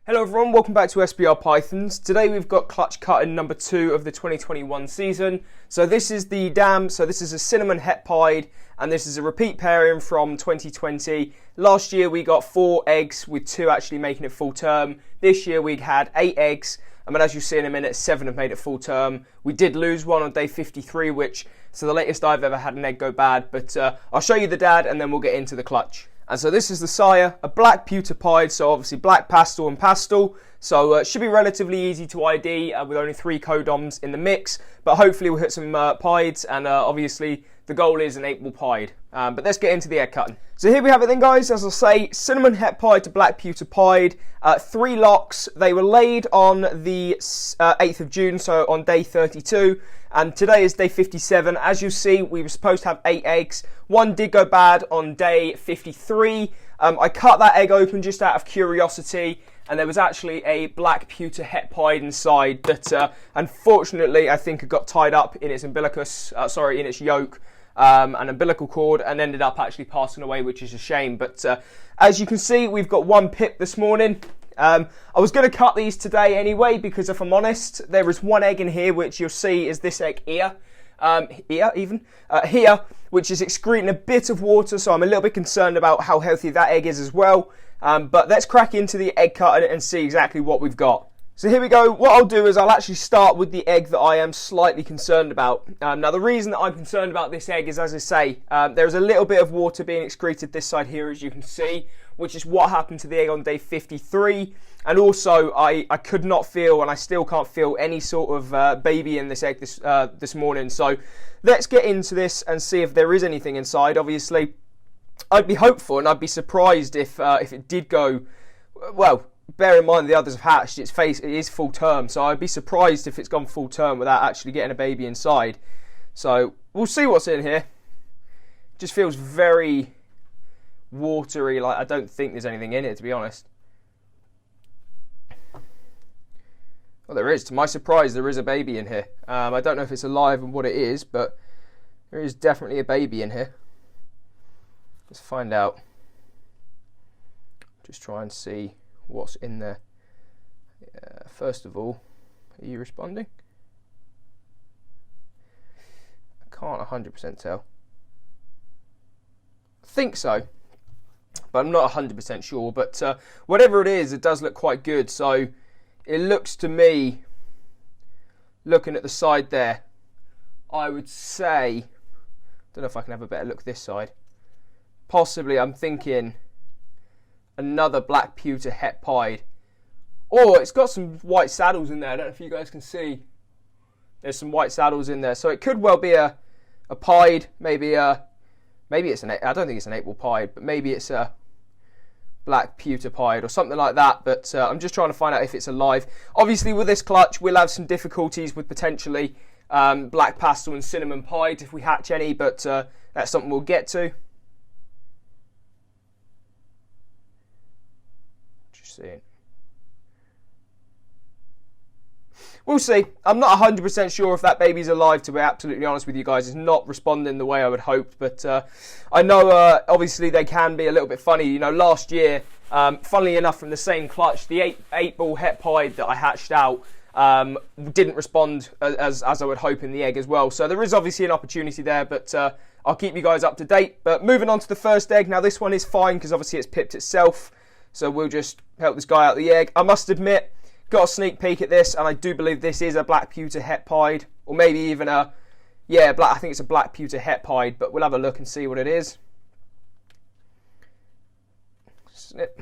Hello everyone, welcome back to SBR Pythons. Today we've got clutch cutting number 2 of the 2021 season. So this is the dam, so this is a cinnamon het pied, and this is a repeat pairing from 2020. Last year we got 4 eggs with 2 actually making it full term. This year we had 8 eggs, but as you'll see in a minute, 7 have made it full term. We did lose one on day 53, so the latest I've ever had an egg go bad, but I'll show you the dad and then we'll get into the clutch. And so this is the sire, a black pewter pied, so obviously black pastel and pastel. So it should be relatively easy to ID with only 3 codoms in the mix. But hopefully we'll hit some pieds, and obviously the goal is an 8-ball pied. But let's get into the egg cutting. So here we have it then, guys. As I say, cinnamon het pied to black pewter pied. 3 locks. They were laid on the 8th of June, so on day 32. And today is day 57. As you see, we were supposed to have 8 eggs. 1 did go bad on day 53. I cut that egg open just out of curiosity, and there was actually a black pewter het pied inside that unfortunately I think it got tied up in its umbilicus, in its yolk, an umbilical cord, and ended up actually passing away, which is a shame. But as you can see, we've got 1 pip this morning. I was going to cut these today anyway, because if I'm honest, there is 1 egg in here which you'll see is this egg here, which is excreting a bit of water, so I'm a little bit concerned about how healthy that egg is as well. But let's crack into the egg cut and see exactly what we've got. So here we go. What I'll do is I'll actually start with the egg that I am slightly concerned about. Now the reason that I'm concerned about this egg is, as I say, there's a little bit of water being excreted this side here, as you can see, which is what happened to the egg on day 53. And also I could not feel, and I still can't feel, any sort of baby in this egg this morning. So let's get into this and see if there is anything inside. Obviously I'd be hopeful, and I'd be surprised if it did go well. Bear in mind the others have hatched. It is full term, so I'd be surprised if it's gone full term without actually getting a baby inside. So we'll see what's in here. Just feels very watery, like I don't think there's anything in it, to be honest. Well, there is. To my surprise, there is a baby in here. I don't know if it's alive and what it is, but there is definitely a baby in here. Let's find out. Just try and see what's in there. First of all, are you responding? I can't 100% tell. I think so, but I'm not 100% sure. But whatever it is, it does look quite good. So it looks to me, looking at the side there, I would say, don't know if I can have a better look this side. Possibly, I'm thinking another black pewter het pied. Or it's got some white saddles in there. I don't know if you guys can see. There's some white saddles in there. So it could well be a pied, maybe it's an 8. I don't think it's an 8-ball pied, but maybe it's a black pewter pied or something like that. But I'm just trying to find out if it's alive. Obviously with this clutch we'll have some difficulties with potentially black pastel and cinnamon pied if we hatch any, but that's something we'll get to. Seeing. We'll see. I'm not 100% sure if that baby's alive, to be absolutely honest with you guys. It's not responding the way I would hope, but I know obviously they can be a little bit funny. You know, last year, funnily enough, from the same clutch, the 8-ball het pied that I hatched out didn't respond as I would hope in the egg as well. So there is obviously an opportunity there, but I'll keep you guys up to date. But moving on to the first egg. Now this one is fine because obviously it's pipped itself. So we'll just help this guy out the egg. I must admit, got a sneak peek at this, and I do believe this is a black pewter het pied, or maybe even I think it's a black pewter het pied, but we'll have a look and see what it is. Snip.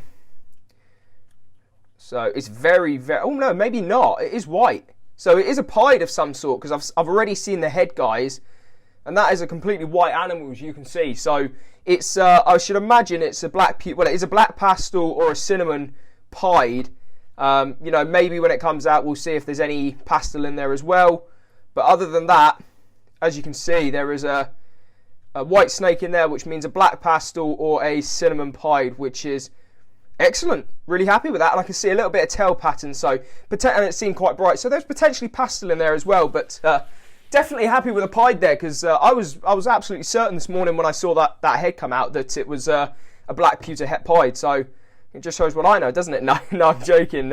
So it's very, oh no, maybe not. It is white. So it is a pied of some sort, because I've already seen the head, guys, and that is a completely white animal, as you can see. So it's, I should imagine it's a black, well, it is a black pastel or a cinnamon pied. You know, maybe when it comes out, we'll see if there's any pastel in there as well. But other than that, as you can see, there is a white snake in there, which means a black pastel or a cinnamon pied, which is excellent. Really happy with that. And I can see a little bit of tail pattern, so, and it seemed quite bright. So there's potentially pastel in there as well, but definitely happy with a pied there, because I was absolutely certain this morning when I saw that head come out that it was a black pewter het pied. So It just shows what I know, doesn't it? No, no, I'm joking.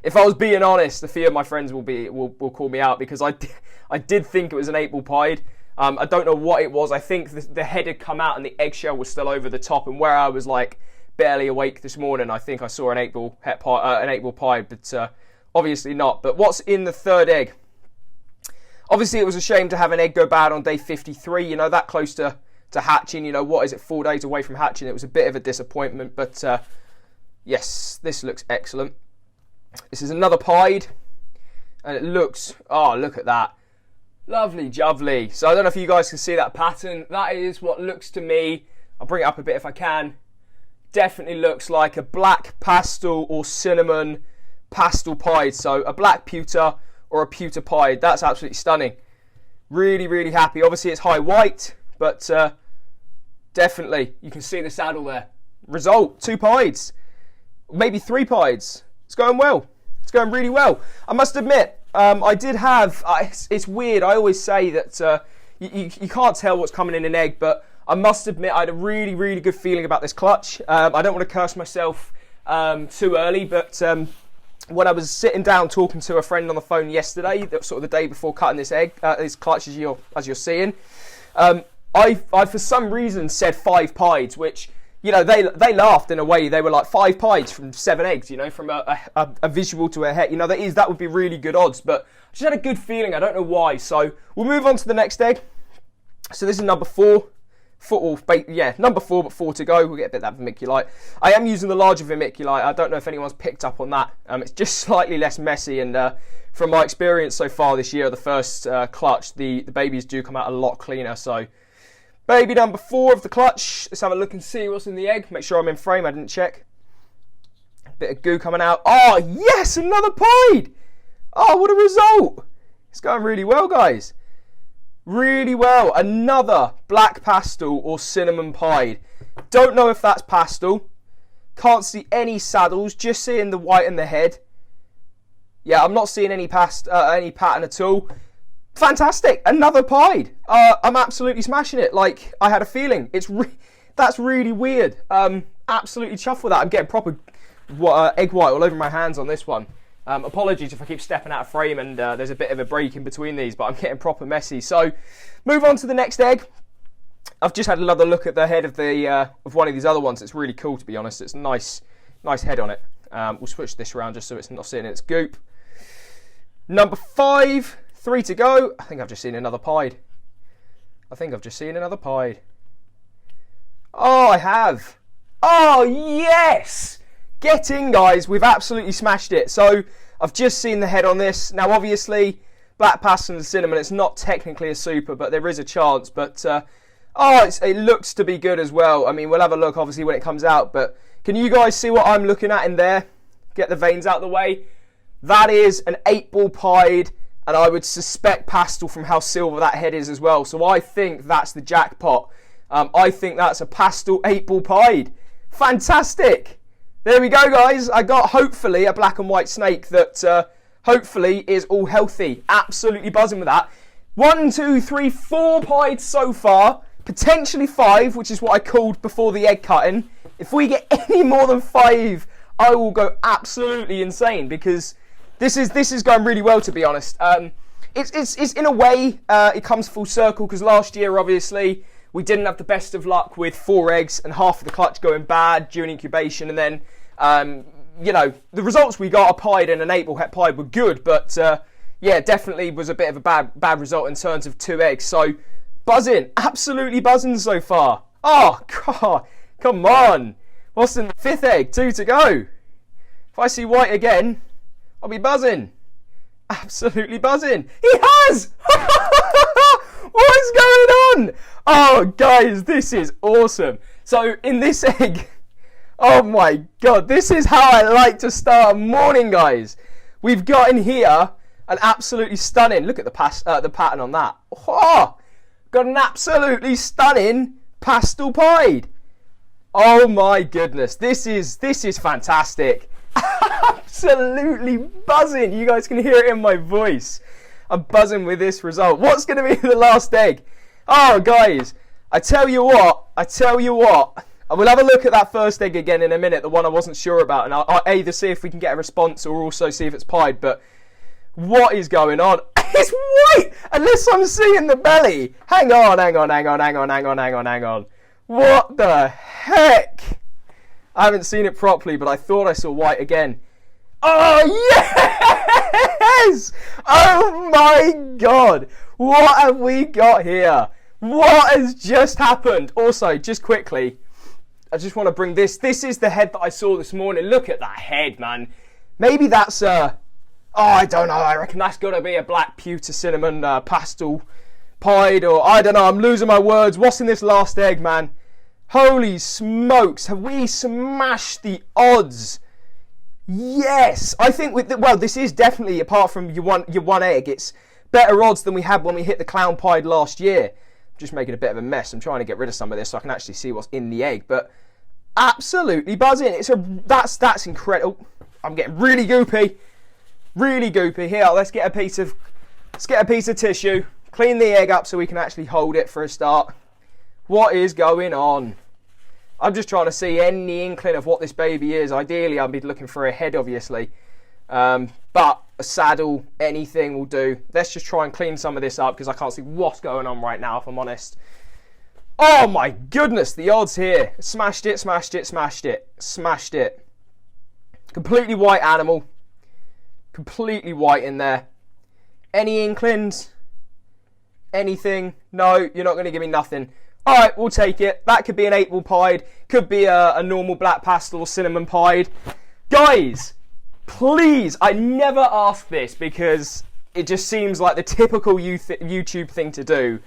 If I was being honest, a few of my friends will call me out because I did think it was an 8-ball pied. I don't know what it was. I think the head had come out and the eggshell was still over the top. And where I was like barely awake this morning, I think I saw an 8-ball pied, but obviously not. But what's in the third egg? Obviously, it was a shame to have an egg go bad on day 53. You know, that close to hatching. You know, what is it? 4 days away from hatching. It was a bit of a disappointment, but yes, this looks excellent. This is another pied, and it looks, oh, look at that. Lovely jubbly. So I don't know if you guys can see that pattern. That is what looks to me, I'll bring it up a bit if I can, definitely looks like a black pastel or cinnamon pastel pied. So a black pewter or a pewter pied. That's absolutely stunning. Really, really happy. Obviously it's high white, but definitely you can see the saddle there. Result, 2 pieds, maybe 3 pieds. It's going well. It's going really well. I must admit, I did have, it's weird, I always say that you can't tell what's coming in an egg, but I must admit I had a really, really good feeling about this clutch. I don't want to curse myself too early, but when I was sitting down talking to a friend on the phone yesterday, sort of the day before cutting this egg, this clutch as you're seeing, I for some reason said 5 pieds, which, you know, they laughed in a way. They were like 5 pieds from 7 eggs, you know, from a visual to a head. You know, that would be really good odds, but I just had a good feeling. I don't know why. So we'll move on to the next egg. So this is number 4. Number 4, but 4 to go. We'll get a bit of that vermiculite. I am using the larger vermiculite. I don't know if anyone's picked up on that. It's just slightly less messy, and from my experience so far this year, the first clutch, the babies do come out a lot cleaner. So baby number 4 of the clutch. Let's have a look and see what's in the egg. Make sure I'm in frame. I didn't check. Bit of goo coming out. Oh, yes, another pied. Oh, what a result. It's going really well, guys. Really well. Another black pastel or cinnamon pied. Don't know if that's pastel. Can't see any saddles. Just seeing the white in the head. Yeah, I'm not seeing any pattern at all. Fantastic. Another pied. I'm absolutely smashing it. Like I had a feeling. That's really weird. Absolutely chuffed with that. I'm getting proper egg white all over my hands on this one. Apologies if I keep stepping out of frame and there's a bit of a break in between these, but I'm getting proper messy. So move on to the next egg. I've just had another look at the head of one of these other ones. It's really cool, to be honest. It's a nice head on it. We'll switch this around just so it's not sitting in its goop. Number 5, 3 to go. I think I've just seen another pied. Oh, I have. Oh, yes! Get in, guys. We've absolutely smashed it. So I've just seen the head on this. Now, obviously, black pastel and cinnamon, it's not technically a super, but there is a chance. But, it looks to be good as well. I mean, we'll have a look, obviously, when it comes out. But can you guys see what I'm looking at in there? Get the veins out of the way. That is an 8-ball pied, and I would suspect pastel from how silver that head is as well. So I think that's the jackpot. I think that's a pastel 8-ball pied. Fantastic. There we go, guys. I got, hopefully, a black and white snake that hopefully is all healthy. Absolutely buzzing with that. 1, 2, 3, 4 pieds so far. Potentially 5, which is what I called before the egg cutting. If we get any more than 5, I will go absolutely insane, because this is going really well, to be honest. It's in a way, it comes full circle, because last year, obviously, we didn't have the best of luck with 4 eggs and half of the clutch going bad during incubation. And then, the results we got, a pied and an 8-ball het pied, were good. But, definitely was a bit of a bad result in terms of 2 eggs. So, buzzing. Absolutely buzzing so far. Oh, God. Come on. What's in the 5th egg? 2 to go. If I see white again, I'll be buzzing. Absolutely buzzing. He has! What is going on? Oh, guys, this is awesome. So, in this egg, oh my God, this is how I like to start a morning, guys. We've got in here an absolutely stunning, look at the pattern on that. Oh, got an absolutely stunning pastel pied. Oh my goodness, this is fantastic. Absolutely buzzing. You guys can hear it in my voice. I'm buzzing with this result. What's going to be the last egg? Oh, guys, I tell you what, And we'll have a look at that first egg again in a minute, the one I wasn't sure about, and I'll either see if we can get a response or also see if it's pied. But what is going on? It's white, unless I'm seeing the belly. Hang on. What the heck? I haven't seen it properly, but I thought I saw white again. Oh, yes! Oh my God! What have we got here? What has just happened? Also, just quickly, I just want to bring this. This is the head that I saw this morning. Look at that head, man. Maybe that's oh, I don't know. I reckon that's got to be a black pewter cinnamon pastel pied, or I don't know. I'm losing my words. What's in this last egg, man? Holy smokes! Have we smashed the odds? Yes, I think well, this is definitely, apart from your one egg, it's better odds than we had when we hit the clown pied last year. I'm just making a bit of a mess. I'm trying to get rid of some of this so I can actually see what's in the egg. But absolutely buzzing. That's incredible. I'm getting really goopy. Really goopy. Here, let's get a piece of tissue. Clean the egg up so we can actually hold it for a start. What is going on? I'm just trying to see any inkling of what this baby is. Ideally, I'd be looking for a head, obviously. But a saddle, anything will do. Let's just try and clean some of this up because I can't see what's going on right now, if I'm honest. Oh my goodness, the odds here. Smashed it. Completely white animal. Completely white in there. Any inklings? Anything? No, you're not going to give me nothing. Alright, we'll take it. That could be an 8-ball pied. Could be a normal black pastel or cinnamon pied. Guys, please, I never ask this because it just seems like the typical YouTube thing to do.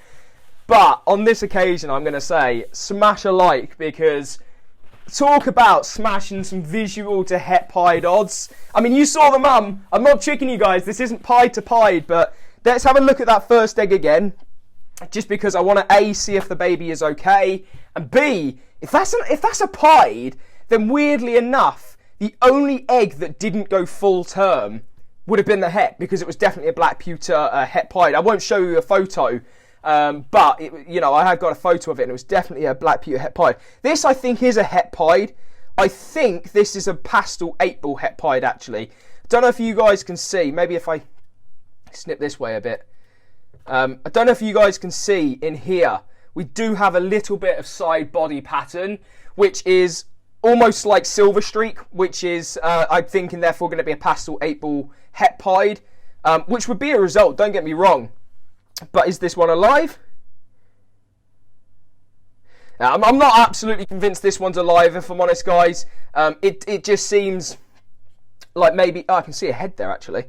But on this occasion, I'm going to say, smash a like, because talk about smashing some visual to het pied odds. I mean, you saw the mum. I'm not tricking you guys. This isn't pied to pied, but let's have a look at that first egg again. Just because I want to A, see if the baby is okay, and B, if that's a pied, then weirdly enough, the only egg that didn't go full term would have been the het, because it was definitely a black pewter het pied. I won't show you a photo, but I have got a photo of it, and it was definitely a black pewter het pied. This, I think, is a het pied. I think this is a pastel 8-ball het pied, actually. I don't know if you guys can see. Maybe if I snip this way a bit. I don't know if you guys can see in here, we do have a little bit of side body pattern, which is almost like silver streak, which is, I'm thinking, therefore going to be a pastel 8-ball het pied, which would be a result, don't get me wrong. But is this one alive? I'm not absolutely convinced this one's alive, if I'm honest, guys. It just seems like maybe... Oh, I can see a head there, actually.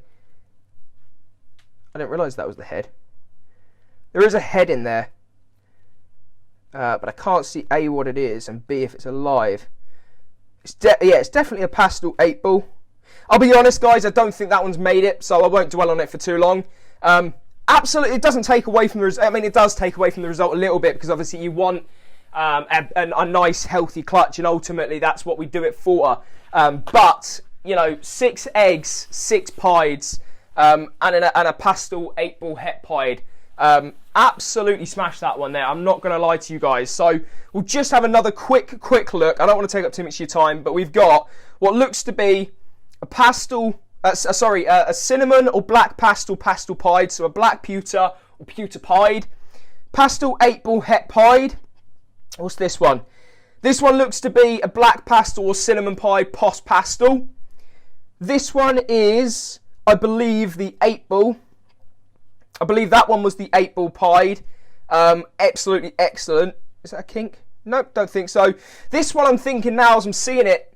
I didn't realise that was the head. There is a head in there, but I can't see A, what it is, and B, if it's alive. It's definitely a pastel 8-ball. I'll be honest, guys, I don't think that one's made it, so I won't dwell on it for too long. Absolutely, it doesn't take away from the result. I mean, it does take away from the result a little bit, because obviously you want a nice, healthy clutch, and ultimately that's what we do it for. But, 6 eggs, 6 pieds, and a pastel 8-ball het pied. Absolutely smashed that one there. I'm not going to lie to you guys. So we'll just have another quick look. I don't want to take up too much of your time, but we've got what looks to be a pastel, a cinnamon or black pastel pied. So a black pewter or pewter pied, pastel 8-ball het pied. What's this one? This one looks to be a black pastel or cinnamon pied post pastel. This one is, I believe, the 8-ball. I believe that one was the 8-ball pied. Absolutely excellent. Is that a kink? Nope, don't think so. This one I'm thinking now as I'm seeing it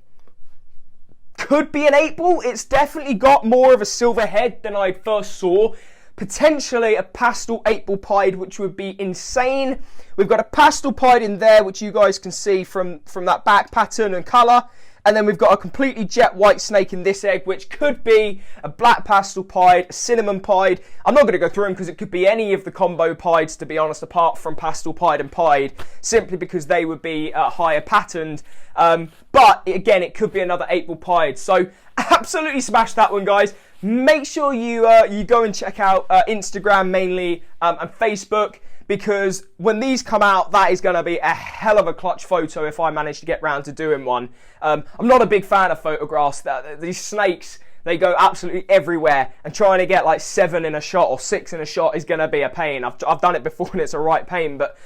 could be an 8-ball. It's definitely got more of a silver head than I first saw. Potentially a pastel 8-ball pied, which would be insane. We've got a pastel pied in there, which you guys can see from that back pattern and colour. And then we've got a completely jet white snake in this egg, which could be a black pastel pied, a cinnamon pied. I'm not going to go through them because it could be any of the combo pieds, to be honest, apart from pastel pied and pied, simply because they would be higher patterned. But again, it could be another 8-ball pied. So absolutely smash that one, guys. Make sure you go and check out Instagram mainly and Facebook, because when these come out, that is going to be a hell of a clutch photo if I manage to get round to doing one. I'm not a big fan of photographs. These snakes, they go absolutely everywhere, and trying to get like 7 in a shot or 6 in a shot is going to be a pain. I've done it before and it's a right pain, but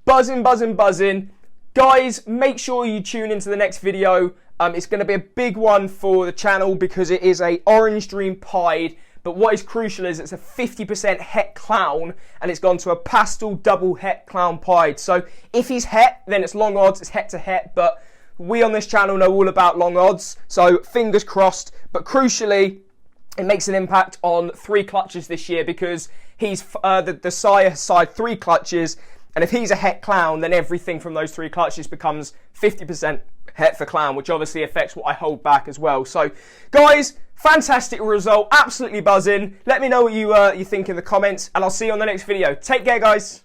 buzzing, buzzing, buzzing. Guys, make sure you tune into the next video. It's going to be a big one for the channel because it is a orange dream pied. But what is crucial is it's a 50% het clown, and it's gone to a pastel double het clown pied. So if he's het, then it's long odds, it's het to het. But we on this channel know all about long odds, so fingers crossed. But crucially, it makes an impact on 3 clutches this year because he's the Sire side 3 clutches. And if he's a het clown, then everything from those 3 clutches becomes 50% het for clown, which obviously affects what I hold back as well. So, guys, fantastic result, absolutely buzzing. Let me know what you think in the comments, and I'll see you on the next video. Take care, guys.